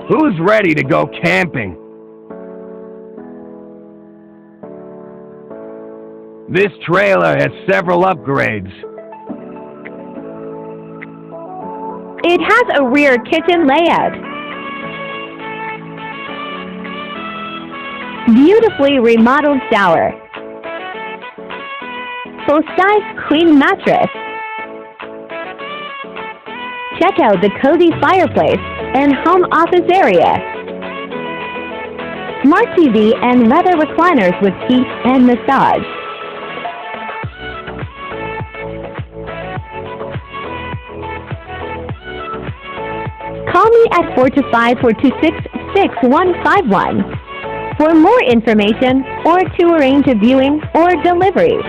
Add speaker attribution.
Speaker 1: Who's ready to go camping? This trailer has several upgrades.
Speaker 2: It has a rear kitchen layout. Beautifully remodeled shower. Full-size queen mattress. Check out the cozy fireplace and home office area. Smart TV and leather recliners with heat and massage. Call me at 425-426-6151 for more information or to arrange a viewing or delivery.